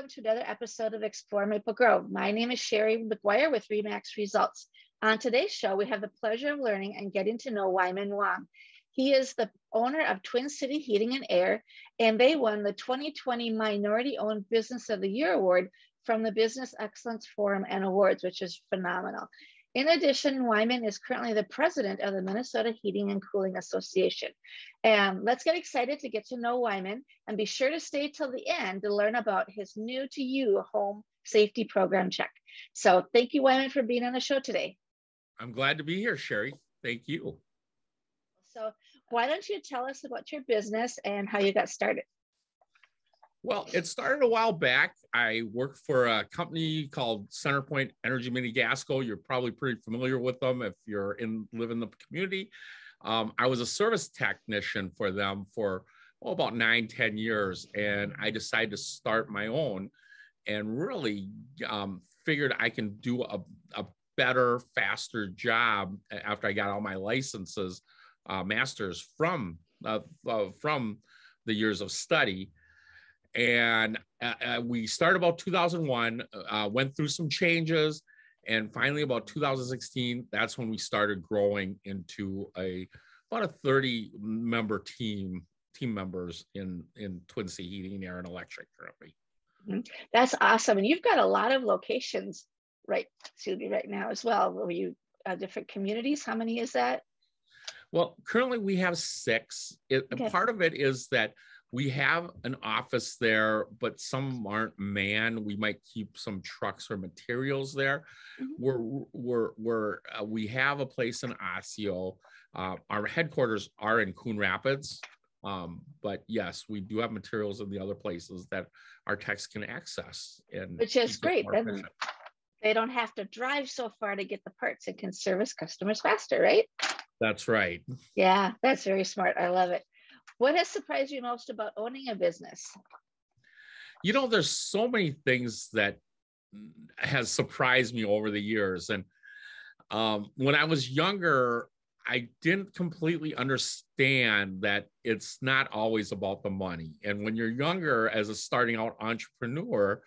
welcome to another episode of Explore Maple Grove. My name is Shari McGuire with REMAX Results. On today's show, we have the pleasure of learning and getting to know Wymond Wong. He is the owner of Twin City Heating and Air, and they won the 2020 Minority-Owned Business of the Year Award from the Business Excellence Forum and Awards, which is phenomenal. In addition, Wymond is currently the president of the Minnesota Heating and Cooling Association. And let's get excited to get to know Wymond, and be sure to stay till the end to learn about his new to you home safety program check. So thank you, Wymond, for being on the show today. I'm glad to be here, Shari. Thank you. So why don't you tell us about your business and how you got started? Well, it started a while back. I worked for a company called Centerpoint Energy Mini Gasco. You're probably pretty familiar with them if you're live in the community. I was a service technician for them for about 9-10 years, and I decided to start my own, and really figured I can do a better, faster job after I got all my licenses, masters from the years of study. And we started about 2001, went through some changes, and finally about 2016, that's when we started growing into about a 30-member team members in Twin City Heating, Air, and Electric currently. That's awesome. And you've got a lot of locations right now as well. Were you different communities? How many is that? Well, currently we have 6. Okay. Part of it is that we have an office there, but some aren't manned. We might keep some trucks or materials there. Mm-hmm. We have a place in Osseo. Our headquarters are in Coon Rapids, but yes, we do have materials in the other places that our techs can access. Which is great. Then they don't have to drive so far to get the parts. It can service customers faster, right? That's right. Yeah, that's very smart. I love it. What has surprised you most about owning a business? You know, there's so many things that has surprised me over the years. And when I was younger, I didn't completely understand that it's not always about the money. And when you're younger as a starting out entrepreneur,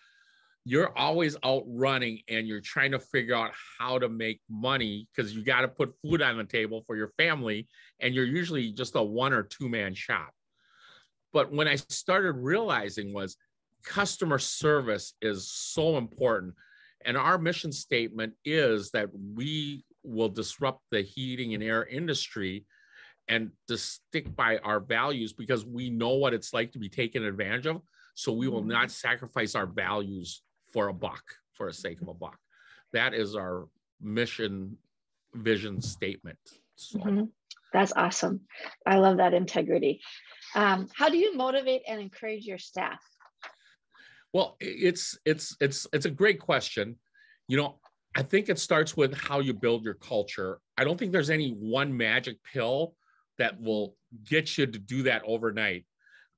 you're always out running and you're trying to figure out how to make money because you got to put food on the table for your family. And you're usually just a 1 or 2 man shop. But when I started realizing was customer service is so important. And our mission statement is that we will disrupt the heating and air industry and to stick by our values because we know what it's like to be taken advantage of. So we will not sacrifice our values for the sake of a buck. That is our mission vision statement. So. That's awesome. I love that integrity. How do you motivate and encourage your staff? Well, it's a great question. You know, I think it starts with how you build your culture. I don't think there's any one magic pill that will get you to do that overnight.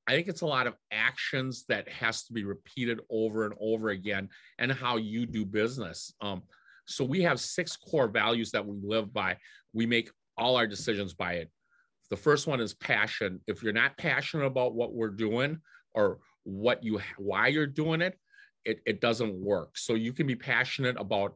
I think it's a lot of actions that has to be repeated over and over again and how you do business. So we have 6 core values that we live by. We make all our decisions by it. The first one is passion. If you're not passionate about what we're doing or why you're doing it, it doesn't work. So you can be passionate about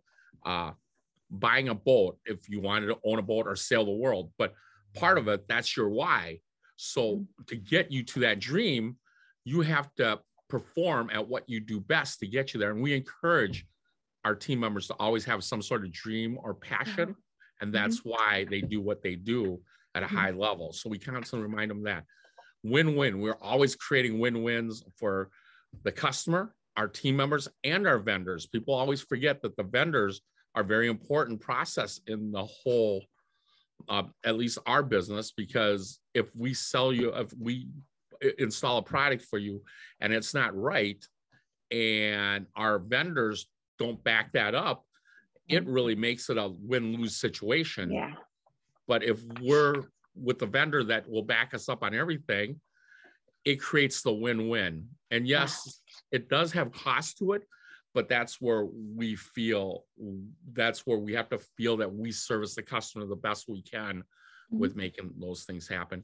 buying a boat if you wanted to own a boat or sail the world, but part of it, that's your why. So to get you to that dream, you have to perform at what you do best to get you there. And we encourage our team members to always have some sort of dream or passion. And that's why they do what they do at a high level. So we constantly remind them that win-win. We're always creating win-wins for the customer, our team members, and our vendors. People always forget that the vendors are a very important process in the whole, at least our business, because if we install a product for you and it's not right, and our vendors don't back that up, it really makes it a win-lose situation. Yeah. But if we're with the vendor that will back us up on everything, it creates the win-win. And yes, it does have cost to it, but that's where we have to feel that we service the customer the best we can with making those things happen.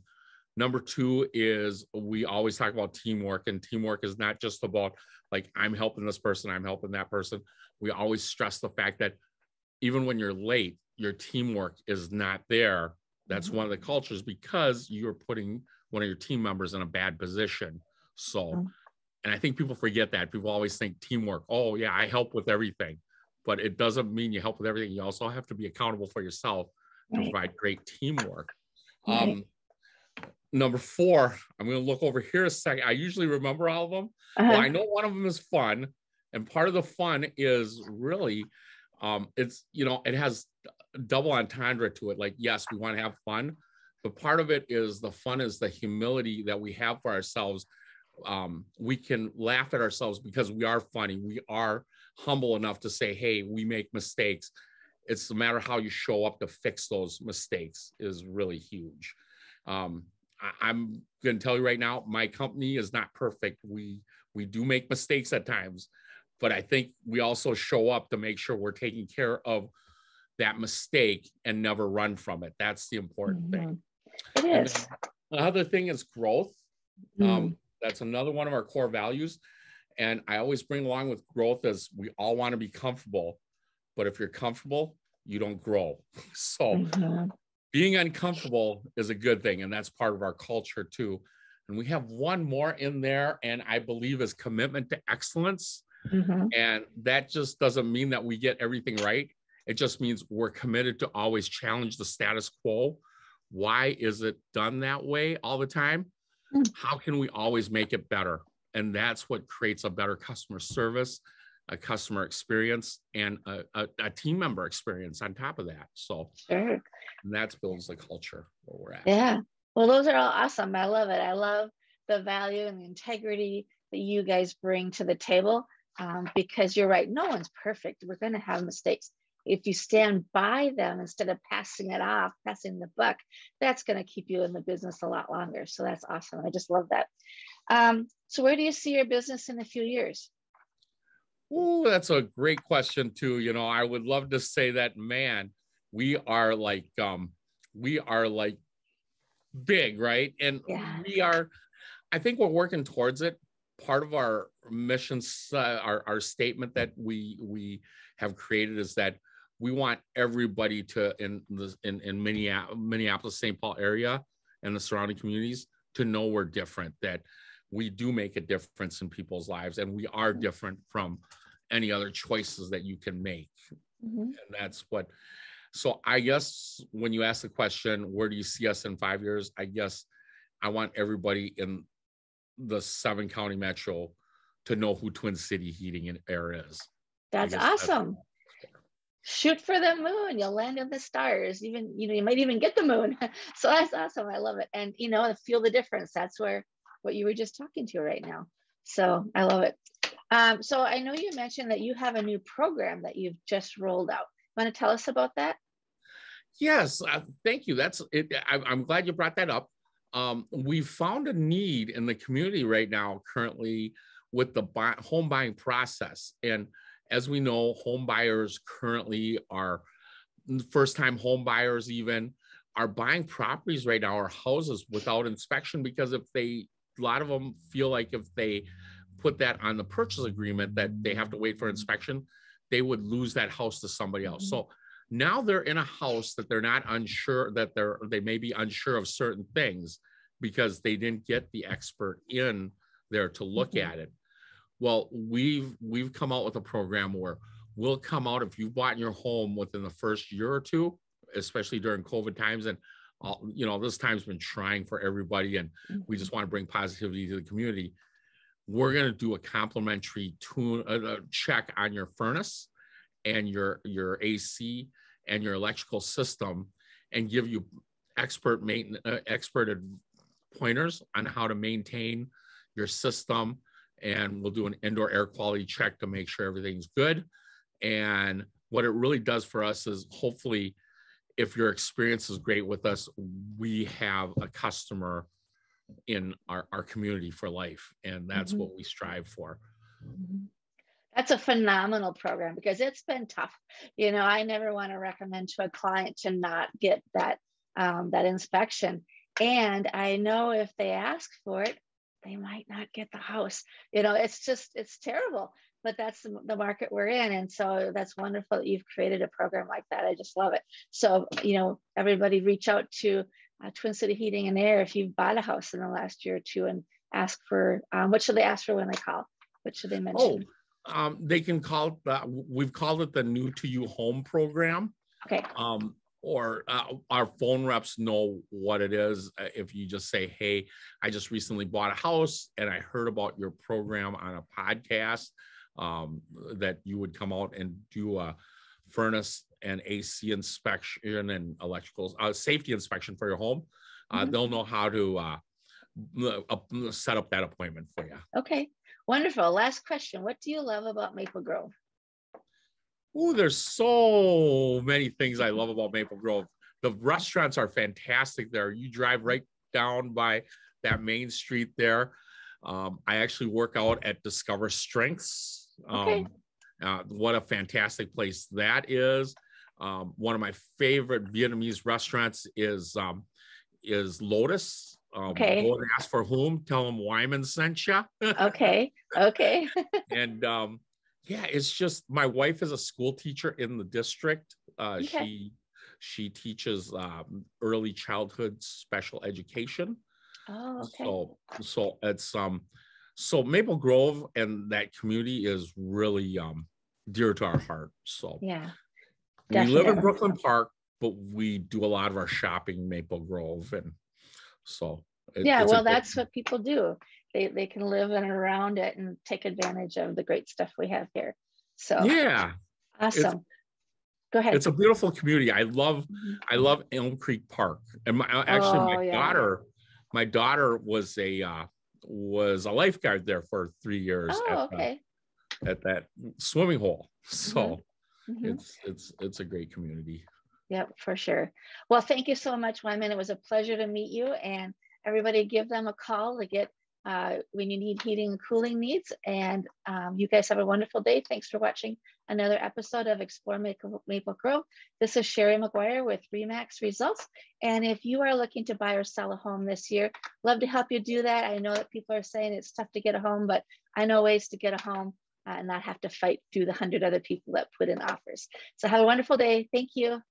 Number two is we always talk about teamwork, and teamwork is not just about like, I'm helping this person, I'm helping that person. We always stress the fact that even when you're late, your teamwork is not there. That's one of the cultures, because you're putting one of your team members in a bad position. So, and I think people forget that. People always think teamwork, oh yeah, I help with everything, but it doesn't mean you help with everything. You also have to be accountable for yourself to provide great teamwork. Number four, I'm going to look over here a second. I usually remember all of them. Well, I know one of them is fun. And part of the fun is really, it's, you know, it has double entendre to it. Like, yes, we want to have fun, but part of it is the fun is the humility that we have for ourselves. We can laugh at ourselves because we are funny. We are humble enough to say, hey, we make mistakes. It's a matter of how you show up to fix those mistakes is really huge. I'm going to tell you right now, my company is not perfect. We do make mistakes at times, but I think we also show up to make sure we're taking care of that mistake and never run from it. That's the important thing. It is. The other thing is growth. That's another one of our core values. And I always bring along with growth as we all want to be comfortable, but if you're comfortable, you don't grow. So being uncomfortable is a good thing. And that's part of our culture too. And we have one more in there, and I believe is commitment to excellence. And that just doesn't mean that we get everything right. It just means we're committed to always challenge the status quo. Why is it done that way all the time? How can we always make it better? And that's what creates a better customer service, a customer experience, and a team member experience on top of that. So that builds the culture where we're at. Yeah. Well, those are all awesome. I love it. I love the value and the integrity that you guys bring to the table, because you're right. No one's perfect. We're going to have mistakes. If you stand by them instead of passing it off, passing the buck, that's going to keep you in the business a lot longer. So that's awesome. I just love that. So where do you see your business in a few years? Oh, that's a great question too. You know, I would love to say that, man, we are like big, right? And we are, I think we're working towards it. Part of our missions, our statement that we have created is that we want everybody to in Minneapolis, St. Paul area and the surrounding communities to know we're different, that we do make a difference in people's lives, and we are different from any other choices that you can make. And that's what, so I guess when you ask the question, where do you see us in 5 years? I guess I want everybody in the 7-county metro to know who Twin City Heating and Air is. That's awesome. Shoot for the moon. You'll land in the stars. Even, you know, you might even get the moon. So that's awesome. I love it. And, you know, feel the difference. That's where what you were just talking to right now. So I love it. So I know you mentioned that you have a new program that you've just rolled out. Want to tell us about that? Yes, thank you. That's it. I'm glad you brought that up. We found a need in the community right now, currently, with the home buying process. And as we know, home buyers currently are first-time home buyers, even are buying properties right now, or houses without inspection, because a lot of them feel like if they put that on the purchase agreement that they have to wait for inspection, they would lose that house to somebody else. So now they're in a house that they're not unsure, that they may be unsure of certain things because they didn't get the expert in there to look at it. Well, we've come out with a program where we'll come out, if you've bought your home within the first year or two, especially during COVID times, and you know, this time's been trying for everybody, and we just want to bring positivity to the community. We're going to do a complimentary check on your furnace and your AC and your electrical system, and give you expert pointers on how to maintain your system. And we'll do an indoor air quality check to make sure everything's good. And what it really does for us is, hopefully, if your experience is great with us, we have a customer in our community for life. And that's what we strive for. That's a phenomenal program, because it's been tough. You know, I never want to recommend to a client to not get that, that inspection. And I know if they ask for it, they might not get the house. It's terrible, but that's the market we're in. And so that's wonderful that you've created a program like that. I just love it. So, everybody reach out to Twin City Heating and Air if you've bought a house in the last year or two, and ask for, what should they ask for when they call? What should they mention? They can call, we've called it the New to You Home Program. Okay. Or our phone reps know what it is. If you just say, hey, I just recently bought a house and I heard about your program on a podcast, that you would come out and do a furnace and AC inspection and electrical safety inspection for your home. They'll know how to set up that appointment for you. Okay, wonderful. Last question. What do you love about Maple Grove? Oh, there's so many things I love about Maple Grove. The restaurants are fantastic there. You drive right down by that main street there. I actually work out at Discover Strengths. Okay. What a fantastic place that is. One of my favorite Vietnamese restaurants is Lotus. Okay. Go and ask for whom. Tell them Wymond sent you. Okay. And yeah, it's just, my wife is a school teacher in the district. Okay. She teaches early childhood special education. Oh, okay. So it's so Maple Grove and that community is really dear to our heart. So yeah, we live in Brooklyn Park, but we do a lot of our shopping in Maple Grove, and so that's what people do. They can live in and around it and take advantage of the great stuff we have here. So yeah, awesome. Go ahead. It's a beautiful community. I love Elm Creek Park, and my daughter was a lifeguard there for 3 years. At that swimming hole. So it's a great community. Yep, for sure. Well, thank you so much, Wymond. It was a pleasure to meet you, and everybody give them a call to get when you need heating and cooling needs. And you guys have a wonderful day. Thanks for watching another episode of Explore Maple Grove. This is Shari McGuire with RE/MAX Results. And if you are looking to buy or sell a home this year, love to help you do that. I know that people are saying it's tough to get a home, but I know ways to get a home and not have to fight through the 100 other people that put in offers. So have a wonderful day. Thank you.